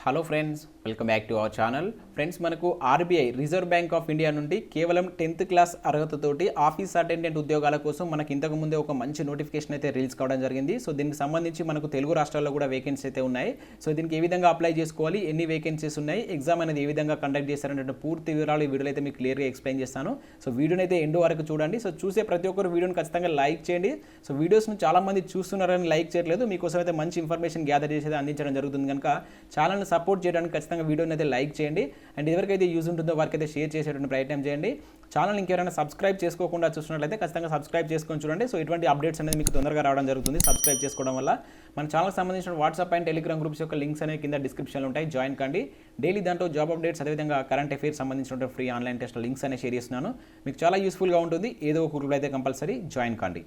Hello friends, welcome back to our channel. Friends, మనకు RBI reserve bank of India నుండి కేవలం 10th class అర్హతతోటి office attendant ఉద్యోగాల కోసం మనకి ఇంతకు ముందే ఒక మంచి నోటిఫికేషన్ అయితే రిలీజ్ కావడం జరిగింది. సో దీనికి సంబంధించి మనకు తెలుగు రాష్ట్రాల్లో కూడా వేకెన్సీ అయితే ఉన్నాయి. సో దీనికి ఏ విధంగా అప్లై చేసుకోవాలి, ఎన్ని వేకెన్సీస్ ఉన్నాయి, ఎగ్జామ్ అనేది ఏ విధంగా కండక్ట్ చేస్తారనే పూర్తి వివరాలు ఈ వీడియోలో అయితే మీకు క్లియర్గా ఎక్స్ప్లెయిన్ చేస్తాను. సో వీడియోని అయితే ఎండ్ వరకు చూడండి. సో చూసే ప్రతి ఒక్కరు వీడియోని ఖచ్చితంగా లైక్ చేయండి. సో వీడియోస్ను చాలా మంది చూస్తున్నారని లైక్ చేయట్లేదు, మీకోసం అయితే మంచి ఇన్ఫర్మేషన్ గ్యాదర్ చేసి అందించడం జరుగుతుంది. కనుక ఛానల్ని సపోర్ట్ చేయడానికి ఖచ్చితంగా వీడియోని అయితే లైక్ చేయండి. అండ్ ఎవరికైతే యూజ్ ఉంటుందో వారికి అయితే షేర్ చేసేటువంటి ప్రయత్నం చేయండి. ఛానల్ ఇంకెవరైనా సబ్స్క్రైబ్ చేసుకోకుండా చూస్తున్నట్లయితే ఖచ్చితంగా సబ్స్క్రైబ్ చేసుకొని చూడండి. సో ఇటువంటి అప్డేట్స్ అనేది మీకు తొందరగా రావడం జరుగుతుంది సబ్స్క్రైబ్ చేసుకోవడం వల్ల. మన ఛానల్కి సంబంధించిన వాట్సాప్ అండ్ టెలిగ్రామ్ గ్రూప్స్ యొక్క లింక్స్ అనేవి కింద డిస్క్రిప్షన్లో ఉంటాయి, జాయిన్ కండి. డైలీ దాంట్లో జాబ్ అప్డేట్స్, అదేవిధంగా కరెంట్ అఫైర్స్ సంబంధించిన ఫ్రీ ఆన్లైన్ టెస్ట్ లింక్స్ అనేవి షేర్ చేస్తున్నాను. మీకు చాలా యూస్ఫుల్గా ఉంటుంది. ఏదో ఒక గ్రూప్లో అయితే కంపల్సరీ జాయిన్ కండి.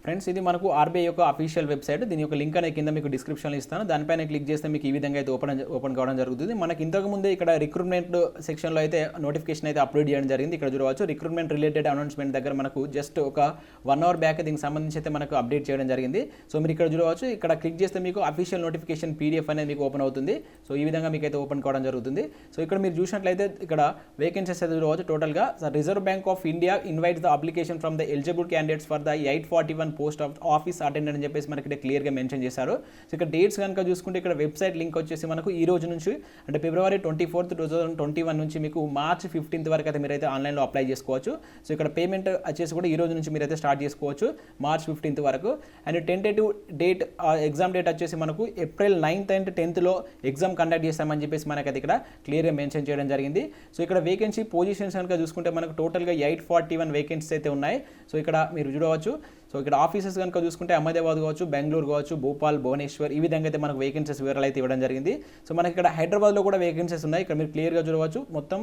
ఫ్రెండ్స్, ఇది మనకు ఆర్బీఐ యొక్క అఫీషియల్ వెబ్సైట్. దీని యొక్క లింక్ అనేది కింద మీకు డిస్క్రిప్షన్లో ఇస్తాను. దానిపైన క్లిక్ చేస్తే మీకు ఈ విధంగా అయితే ఓపెన్ కావడం జరుగుతుంది. మనకి ఇంతకు ముందే ఇక్కడ రిక్రూట్మెంట్ సెక్షన్లో అయితే నోటిఫికేషన్ అయితే అప్లోడ్ చేయడం జరిగింది. ఇక్కడ చూడవచ్చు రిక్రూట్మెంట్ రిలేటెడ్ అనౌన్స్మెంట్ దగ్గర మనకు జస్ట్ ఒక 1 అవర్ బ్యాక్ దీనికి సంబంధించి అయితే మనకు అప్డేట్ చేయడం జరిగింది. సో మీరు ఇక్కడ చూడవచ్చు, ఇక్కడ క్లిక్ చేస్తే మీకు అఫీషియల్ నోటిఫికేషన్ పీడిఎఫ్ అనేది మీకు ఓపెన్ అవుతుంది. సో ఈ విధంగా మీకు అయితే ఓపెన్ కావడం జరుగుతుంది. సో ఇక్కడ మీరు చూసినట్లయితే ఇక్కడ వేకెన్సీస్ అయితే చూడవచ్చు. టోటల్గా reserve bank of India invites the application from the eligible candidates for the 841 post of office attendant అని చెప్పేసి మనకి ఇక్కడ క్లియర్గా మెన్షన్ చేశారు. సో ఇక్కడ డేట్స్ కనుక చూసుకుంటే ఇక్కడ వెబ్సైట్ లింక్ వచ్చేసి మనకు ఈ రోజు నుంచి అంటే ఫిబ్రవరి 24, 2021 నుంచి మీకు మార్చ్ 15 వరకు అయితే మీరైతే ఆన్లైన్లో అప్లై చేసుకోవచ్చు. సో ఇక్కడ పేమెంట్ వచ్చేసి కూడా ఈ రోజు నుంచి మీరైతే స్టార్ట్ చేసుకోవచ్చు మార్చ్ 15 వరకు. And tentative date exam date వచ్చేసి మనకు April 9th and 10th exam conduct చేస్తామని చెప్పేసి మనకైతే ఇక్కడ క్లియర్గా మెన్షన్ చేయడం జరిగింది. సో ఇక్కడ వేకెన్సీ పొజిషన్స్ కనుక చూసుకుంటే మనకు టోటల్గా 841 వేకెన్సీస్ అయితే ఉన్నాయి. సో ఇక్కడ మీరు చూడవచ్చు. సో ఇక్కడ ఆఫీసెస్ కనుక చూసుకుంటే అహ్మదాబాద్ కావచ్చు, బెంగళూరు కావచ్చు, భోపాల్, భువనేశ్వర్ ఈ విధంగా అయితే మనకు వేకెన్సీస్ వివరాలు అయితే ఇవ్వడం జరిగింది. సో మనకి ఇక్కడ హైదరాబాద్లో కూడా వేకెన్సీస్ ఉన్నాయి. ఇక్కడ మీరు క్లియర్గా చూడవచ్చు. మొత్తం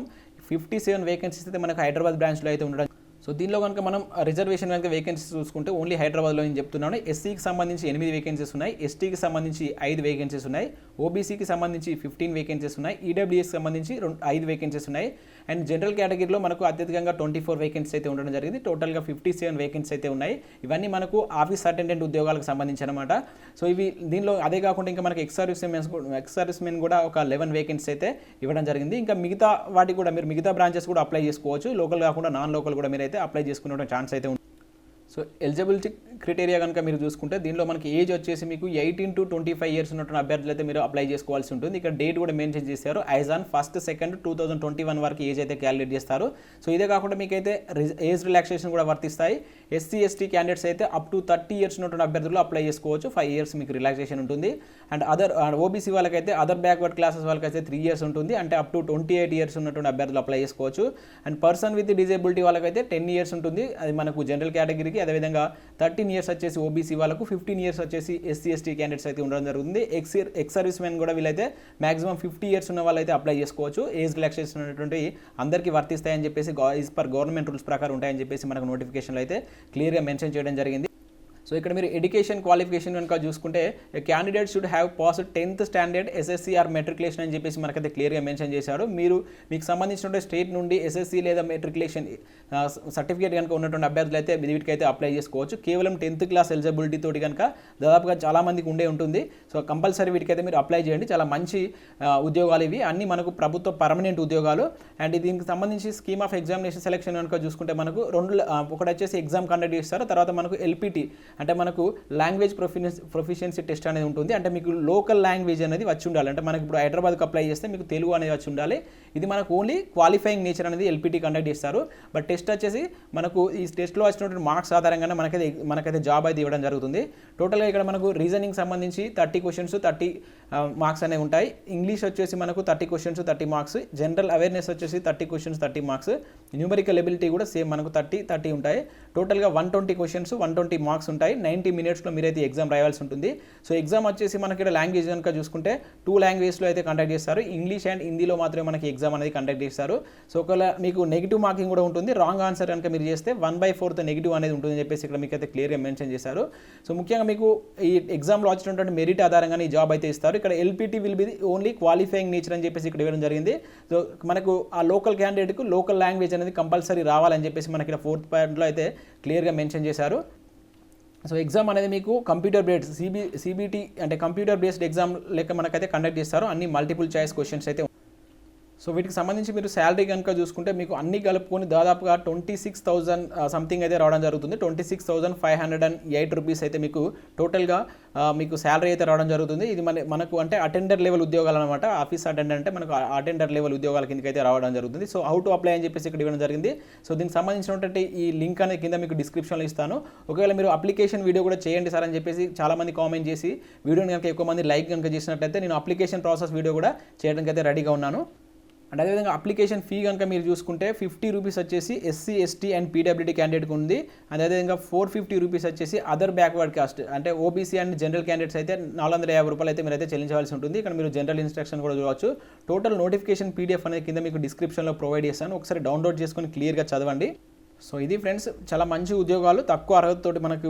57 వేకెన్సీస్ అయితే మనకు హైదరాబాద్ బ్రాంచ్లో అయితే ఉండడం. సో దీనిలో కనుక మనం రిజర్వేషన్ కనుక వేకెన్సీస్ చూసుకుంటే ఓన్లీ హైదరాబాద్లో నేను చెప్తున్నాను. ఎస్సీకి సంబంధించి 8 వేకెన్సీస్ ఉన్నాయి, ఎస్టీకి సంబంధించి 5 వేకెన్సీస్ ఉన్నాయి, ఓబీసీకి సంబంధించి 15 వేకెన్సీస్ ఉన్నాయి, ఈడబ్ల్యూఎస్కి సంబంధించి 5 వేకెన్సీస్ ఉన్నాయి. అండ్ జనరల్ కేటగిరీలో మనకు అత్యధికంగా 24 వేకెన్సీస్ అయితే ఉండడం జరిగింది. టోటల్గా 57 వేకెన్సీస్ అయితే ఉన్నాయి. ఇవన్నీ మనకు ఆఫీస్ అటెండెంట్ ఉద్యోగాలకు సంబంధించి అనమాట. సో ఇవి దీనిలో అదే కాకుండా ఇంకా మనకి ఎక్స్ సర్వీస్ మెన్ కూడా ఒక 11 వేకెన్సీస్ అయితే ఇవ్వడం జరిగింది. ఇంకా మిగతా వాటికి కూడా మీరు మిగతా బ్రాంచెస్ కూడా అప్లై చేసుకోవచ్చు. లోకల్ కాకుండా నాన్ లోకల్ కూడా మీరైతే అప్లై చేసుకునే ఛాన్స్ అయితే ఉంది. సో ఎలిజిబిలిటీ క్రైటీరియా కనుక మీరు చూసుకుంటే దీనిలో మనకి ఏజ్ వచ్చేసి మీకు 18 to 25 ఇయర్స్ ఉన్నటువంటి అభ్యర్థులు అయితే మీరు అప్లై చేసుకోవాల్సి ఉంటుంది. ఇక్కడ డేట్ కూడా మెన్షన్ చేశారు. యాజ్ ఆన్ 1st, 2nd, 2021 వరకు ఏజ్ అయితే క్యాలిక్యులేట్ చేస్తారు. సో ఇదే కాకుండా మీకైతే ఏజ్ రిలాక్సేషన్ కూడా వర్తిస్తాయి. ఎస్సీ, ఎస్టీ క్యాండిడేట్స్ అయితే అప్ టు 30 ఇయర్స్ ఉన్నటువంటి అభ్యర్థులు అప్లై చేసుకోవచ్చు. 5 ఇయర్స్ మీకు రిలాక్సేషన్ ఉంటుంది. అండ్ ఓబీసీ వాళ్ళకైతే అదర్ బ్యాక్వర్డ్ క్లాసెస్ వాళ్ళకైతే 3 ఇయర్స్ ఉంటుంది. అంటే అప్ టు 28 ఇయర్స్ ఉన్నటువంటి అభ్యర్థులు అప్లై చేసుకోవచ్చు. అండ్ పర్సన్ విత్ డిజేబిలిటీ వాళ్ళకైతే 10 ఇయర్స్ ఉంటుంది. అది మనకు జనరల్ కేటగిరీకి. అదేవిధంగా 13 ఇయర్స్ వచ్చేసి ఓబీసీ వాళ్ళకు, 15 ఇయర్స్ వచ్చేసి ఎస్సీ, ఎస్టీ క్యాండిడేట్స్ అయితే ఉండడం జరుగుతుంది. ఎక్స్ సర్వీస్ మెన్ కూడా వీళ్ళైతే మాక్సిమం 50 ఇయర్స్ ఉన్న వాళ్ళైతే అప్లై చేసుకోవచ్చు. ఏజ్ రిలాక్సేషన్ అనేటువంటి అందరికీ వర్తిస్తాయని చెప్పేసి ఈజ్ పర్ గవర్నమెంట్ రూల్స్ ప్రకారం ఉంటాయని చెప్పేసి మనకు నోటిఫికేషన్లో అయితే క్లియర్గా మెన్షన్ చేయడం జరిగింది. సో ఇక్కడ మీరు ఎడ్యుకేషన్ క్వాలిఫికేషన్ కనుక చూసుకుంటే candidate should have passed 10th standard SSC or matriculation అని చెప్పేసి మనకైతే క్లియర్గా మెన్షన్ చేశారు. మీకు సంబంధించిన స్టేట్ నుండి ఎస్ఎస్సీ లేదా మెట్రికులేషన్ సర్టిఫికేట్ కనుక ఉన్నటువంటి అభ్యర్థులు అయితే వీటికైతే అప్లై చేసుకోవచ్చు. కేవలం 10th క్లాస్ ఎలిజిబిలిటీ తోటి కనుక దాదాపుగా చాలామందికి ఉండే ఉంటుంది. సో కంపల్సరీ వీటికైతే మీరు అప్లై చేయండి. చాలా మంచి ఉద్యోగాలు ఇవి అన్నీ మనకు ప్రభుత్వ పర్మనెంట్ ఉద్యోగాలు. అండ్ దీనికి సంబంధించి స్కీమ్ ఆఫ్ ఎగ్జామినేషన్ సెలెక్షన్ కనుక చూసుకుంటే మనకు ఒకటి వచ్చేసి ఎగ్జామ్ కండక్ట్ చేస్తారు. తర్వాత మనకు ఎల్పిటి అంటే మనకు లాంగ్వేజ్ ప్రొఫిషియన్సీ టెస్ట్ అనేది ఉంటుంది. అంటే మీకు లోకల్ లాంగ్వేజ్ అనేది వచ్చి ఉండాలి. అంటే మనకి ఇప్పుడు హైదరాబాద్కి అప్లై చేస్తే మీకు తెలుగు అనేది వచ్చి ఉండాలి. ఇది మనకు ఓన్లీ క్వాలిఫైయింగ్ నేచర్ అనేది ఎల్పిటి కండక్ట్ చేస్తారు. బట్ టెస్ట్ వచ్చేసి మనకు ఈ టెస్ట్లో వచ్చినటువంటి మార్క్స్ ఆధారంగానే మనకైతే జాబ్ అయితే ఇవ్వడం జరుగుతుంది. టోటల్గా ఇక్కడ మనకు రీజనింగ్ సంబంధించి 30 క్వశ్చన్స్ 30 మార్క్స్ అనేవి ఉంటాయి. ఇంగ్లీష్ వచ్చేసి మనకు 30 క్వశ్చన్స్ 30 మార్క్స్, జనరల్ అవేర్నెస్ వచ్చేసి 30 క్వశ్చన్స్ 30 మార్క్స్, న్యూమరికల్ ఎబిలిటీ కూడా సేమ్ మనకు 30 ఉంటాయి. టోటల్గా 120 క్వశ్చన్స్ 120 మార్క్స్ ఉంటాయి. 90 మినిట్స్లో మీరైతే ఎగ్జామ్ రాయాల్సి ఉంటుంది. సో ఎగ్జామ్ వచ్చేసి మనకి ఇక్కడ లాంగ్వేజ్ కనుక చూసుకుంటే 2 లాంగ్వేజ్లో అయితే కండక్ట్ చేస్తారు. ఇంగ్లీష్ అండ్ హిందీలో మాత్రమే మనకి ఎగ్జామ్ అనేది కండక్ట్ చేస్తారు. సో ఒకవేళ మీకు నెగిటివ్ మార్కింగ్ కూడా ఉంటుంది. రాంగ్ ఆన్సర్ కనుక మీరు చేస్తే 1/4 నెగిటివ్ అనేది ఉంటుందని చెప్పేసి ఇక్కడ మీకు అయితే క్లియర్గా మెన్షన్ చేశారు. సో ముఖ్యంగా మీకు ఈ ఎగ్జామ్లో వచ్చినటువంటి మెరిట్ ఆధారంగానే ఈ జాబ్ అయితే ఇస్తారు. ఇక్కడ LPT will be only qualifying nature అని చెప్పేసి ఇక్కడ ఇవ్వడం జరిగింది. సో మనకు ఆ లోకల్ క్యాండిడేట్కు లోకల్ లాంగ్వేజ్ అనేది కంపల్సరీ రావాలని చెప్పేసి మనకి ఇక్కడ 4th పాయింట్లో అయితే క్లియర్గా మెన్షన్ చేశారు. సో ఎగ్జామ్ అనేది మీకు కంప్యూటర్ బేస్డ్ సిబిటి అంటే కంప్యూటర్ బేస్డ్ ఎగ్జామ్ లెక్క మనకైతే కండక్ట్ చేస్తారు. అన్ని మల్టిపుల్ చాయిస్ క్వశ్చన్స్ అయితే. సో వీటికి సంబంధించి మీరు శాలరీ కనుక చూసుకుంటే మీకు అన్ని కలుపుకొని దాదాపుగా 26,000 సంథింగ్ అయితే రావడం జరుగుతుంది. 26,508 రూపీస్ అయితే మీకు టోటల్గా మీకు శాలరీ అయితే రావడం జరుగుతుంది. ఇది మనకు అంటే అటెండర్ లెవెల్ ఉద్యోగాలు అనమాట. ఆఫీస్ అటెండర్ అంటే మనకు అటెండర్ లెవెల్ ఉద్యోగాల కిందకి అయితే రావడం జరుగుతుంది. సో హౌ టు అప్లై అని చెప్పేసి ఇక్కడ ఇవ్వడం జరిగింది. సో దీనికి సంబంధించినటువంటి ఈ లింక్ అనేది కింద మీకు డిస్క్రిప్షన్లో ఇస్తాను. ఒకవేళ మీరు అప్లికేషన్ వీడియో కూడా చేయండి సార్ అని చెప్పేసి చాలామంది కామెంట్ చేసి వీడియోని కనుక ఎక్కువ మంది లైక్ కనుక చేసినట్లయితే నేను అప్లికేషన్ ప్రాసెస్ వీడియో కూడా చేయడానికి అయితే రెడీగా ఉన్నాను. అండ్ అదేవిధంగా అప్లికేషన్ ఫీ కనుక మీరు చూసుకుంటే 50 రూపీస్ వచ్చేసి ఎస్సీ ఎస్టీ అండ్ పీడబ్ల్యూడీ క్యాండిడేట్కి ఉంది. అదేవిధంగా 450 రూపీస్ వచ్చేసి అదర్ బ్యాక్వర్డ్ కాస్ట్ అంటే ఓబీసీ అండ్ జనరల్ క్యాండిడేట్స్ అయితే 450 రూపాయలు అయితే మీరైతే చెల్లించవలసి ఉంటుంది. ఇక్కడ మీరు జనరల్ ఇన్స్ట్రక్షన్ కూడా చూడవచ్చు. టోటల్ నోటిఫికేషన్ పీడిఎఫ్ అనేది కింద మీకు డిస్క్రిప్షన్లో ప్రొవైడ్ చేస్తాను. ఒకసారి డౌన్లోడ్ చేసుకొని క్లియర్గా చదవండి. సో ఇది ఫ్రెండ్స్, చాలా మంచి ఉద్యోగాలు తక్కువ అర్హతతోటి మనకు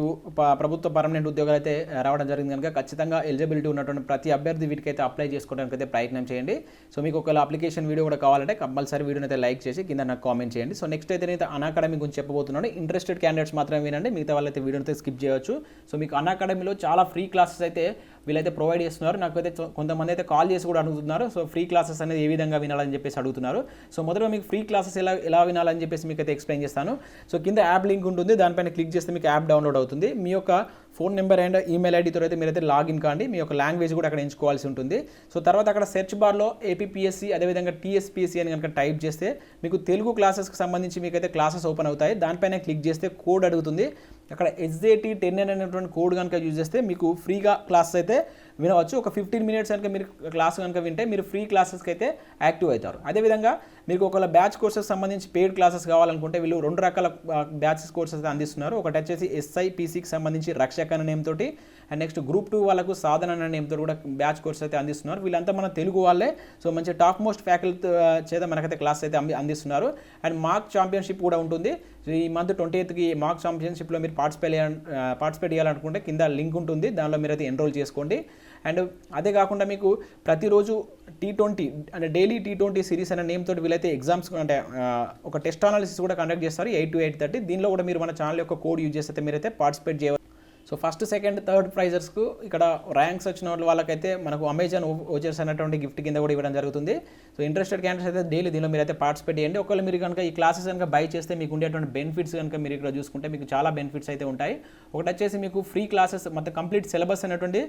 ప్రభుత్వ పర్మనెంట్ ఉద్యోగాలు అయితే రావడం జరిగింది కనుక ఖచ్చితంగా ఎలిజిబిలిటీ ఉన్నటువంటి ప్రతి అభ్యర్థి వీటికైతే అప్లై చేసుకోవడానికి అయితే ప్రయత్నం చేయండి. సో మీకు ఒకవేళ అప్లికేషన్ వీడియో కూడా కావాలంటే కంపల్సరీ వీడియోని అయితే లైక్ చేసి కింద నాకు కామెంట్ చేయండి. సో నెక్స్ట్ అయితే నేను అన్అకాడమీ గురించి చెప్పబోతున్నాను. ఇంట్రెస్టెడ్ క్యాండిడేట్స్ మాత్రమే వినండి, మిగతా వాళ్ళైతే వీడియోని అయితే స్కిప్ చేయవచ్చు. సో మీకు అన్అకాడమీలో చాలా ఫ్రీ క్లాసెస్ అయితే వీళ్ళైతే ప్రొవైడ్ చేస్తున్నారు. నాకైతే కొంతమంది అయితే కాల్ చేసి కూడా అడుగుతున్నారు. సో ఫ్రీ క్లాసెస్ అనేది ఏ విధంగా వినాలని చెప్పేసి అడుగుతున్నారు. సో మొదట మీకు ఫ్రీ క్లాసెస్ ఎలా వినాలని చెప్పేసి మీకు అయితే ఎక్స్ప్లెయిన్ చేస్తాను. సో కింద యాప్ లింక్ ఉంటుంది, దానిపైన క్లిక్ చేస్తే మీకు యాప్ డౌన్లోడ్ అవుతుంది. మీ యొక్క ఫోన్ నెంబర్ అండ్ ఈమెయిల్ ఐడితో అయితే మీరైతే లాగిన్ కాండి. మీ యొక్క లాంగ్వేజ్ కూడా అక్కడ ఎంచుకోవాల్సి ఉంటుంది. సో తర్వాత అక్కడ సెర్చ్ బార్లో ఏపీఎస్సీ అదేవిధంగా టీఎస్పీఎస్సీ అని కనుక టైప్ చేస్తే మీకు తెలుగు క్లాసెస్కి సంబంధించి మీకైతే క్లాసెస్ ఓపెన్ అవుతాయి. దానిపైన క్లిక్ చేస్తే కోడ్ అడుగుతుంది. అక్కడ SJT10 అనేటువంటి కోడ్ కనుక యూజ్ చేస్తే మీకు ఫ్రీగా క్లాసెస్ అయితే వినవచ్చు. ఒక 15 మినిట్స్ కనుక మీరు క్లాస్ కనుక వింటే మీరు ఫ్రీ క్లాసెస్కి అయితే యాక్టివ్ అవుతారు. అదేవిధంగా మీకు ఒకవేళ బ్యాచ్ కోర్సెస్ సంబంధించి పెయిడ్ క్లాసెస్ కావాలనుకుంటే వీళ్ళు 2 రకాల బ్యాచెస్ కోర్సెస్ అయితే అందిస్తున్నారు. ఒకటి వచ్చేసి SIPCకి సంబంధించి రక్షక అనే నేమ్ తోటి, అండ్ నెక్స్ట్ గ్రూప్ 2 వాళ్ళకు సాధన అనే నేమ్ తోటి కూడా బ్యాచ్ కోర్స్ అయితే అందిస్తున్నారు. వీళ్ళంతా మన తెలుగు వాళ్ళే. సో మంచి టాప్ మోస్ట్ ఫ్యాకల్టీ చేత మనకైతే క్లాస్ అయితే అందిస్తున్నారు. అండ్ మార్క్ ఛాంపియన్షిప్ కూడా ఉంటుంది. ఈ మంత్ 28కి మార్క్ ఛాంపియన్షిప్లో మీరు పార్టిసిపేట్ చేయాలనుకుంటే కింద లింక్ ఉంటుంది, దానిలో మీరు అయితే ఎన్రోల్ చేసుకోండి. అండ్ అదే కాకుండా మీకు ప్రతిరోజు T20 అంటే డైలీ T20 సిరీస్ అనే నేమ్ తోటి వీళ్ళైతే ఎగ్జామ్స్ అంటే ఒక టెస్ట్ అనాలిసిస్ కూడా కండక్ట్ చేస్తారు 8 to 8:30. దీనిలో కూడా మీరు మన ఛానల్ యొక్క కోడ్ యూజ్ చేస్తే మీరైతే పార్టిసిపేట్ చేయవచ్చు. సో ఫస్ట్ సెకండ్ థర్డ్ ప్రైజర్స్కు ఇక్కడ ర్యాంక్స్ వచ్చిన వాళ్ళకైతే మనకు అమెజాన్ ఓచర్స్ అనేటువంటి గిఫ్ట్ కింద కూడా ఇవ్వడం జరుగుతుంది. సో ఇంట్రెస్టెడ్ క్యాండిడేట్స్ అయితే డైలీ దీనిలో మీరు అయితే పార్టిసిపేట్ చేయండి. ఒకవేళ మీరు కనుక ఈ క్లాసెస్ కనుక బై చేస్తే మీకు ఉండేటువంటి బెనిఫిట్స్ కనుక మీరు ఇక్కడ చూసుకుంటే మీకు చాలా బెనిఫిట్స్ అయితే ఉంటాయి. ఒకటి వచ్చేసి మీకు ఫ్రీ క్లాసెస్ మొత్తం కంప్లీట్ సిలబస్ అనేటువంటి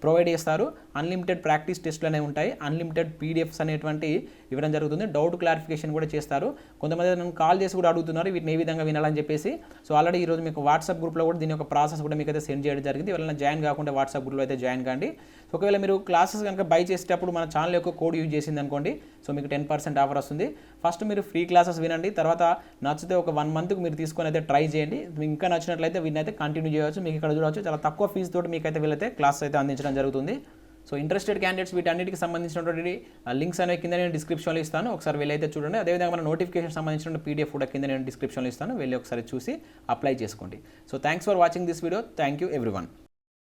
ప్రొవైడ్ చేస్తారు. అన్లిమిటెడ్ ప్రాక్టీస్ టెస్ట్లు అనేవి ఉంటాయి. అన్లిమిటెడ్ PDFs అనేటువంటి ఇవ్వడం జరుగుతుంది. డౌట్ క్లారిఫికేషన్ కూడా చేస్తారు. కొంతమంది నన్ను కాల్ చేసి కూడా అడుగుతున్నారు వీటిని ఏ విధంగా వినాలని చెప్పేసి. సో ఆల్రెడీ ఈరోజు మీకు వాట్సాప్ గ్రూప్లో కూడా దీని యొక్క ప్రాసెస్ కూడా మీకు అయితే సెండ్ చేయడం జరిగింది. ఎవరైనా జాయిన్ కాకుండా వాట్సాప్ గ్రూప్లో అయితే జాయిన్ కాండి. సో ఒకవేళ మీరు క్లాసెస్ కనుక బై చేసేటప్పుడు మన ఛానల్ యొక్క కోడ్ యూజ్ చేసింది అనుకోండి, సో మీకు 10% ఆఫర్ వస్తుంది. ఫస్ట్ మీరు ఫ్రీ క్లాసెస్ వినండి, తర్వాత నచ్చితే ఒక 1 మంత్కి మీరు తీసుకొని అయితే ట్రై చేయండి. మీకు ఇంకా నచ్చినట్లయితే వీటిని అయితే కంటిన్యూ చేయవచ్చు. మీకు ఇక్కడ చూడవచ్చు చాలా తక్కువ ఫీజు తోటి మీకు అయితే వీళ్ళైతే క్లాస్ అయితే అందించడం జరుగుతుంది. సో ఇంట్రెస్టెడ్ క్యాండిడేట్స్ వీటన్నిటికి సంబంధించినటువంటి లింక్స్ అనేవి కింద నేను డిస్క్రిప్షన్లో ఇస్తాను, ఒకసారి వెళ్ళైతే చూడండి. అదేవిధంగా మన నోటిఫికేషన్ సంబంధించిన PDF కూడా కింద నేను డిస్క్రిప్షన్లో ఇస్తాను, వెళ్ళి ఒకసారి చూసి అప్లై చేసుకోండి. So thanks for watching this video. Thank you everyone.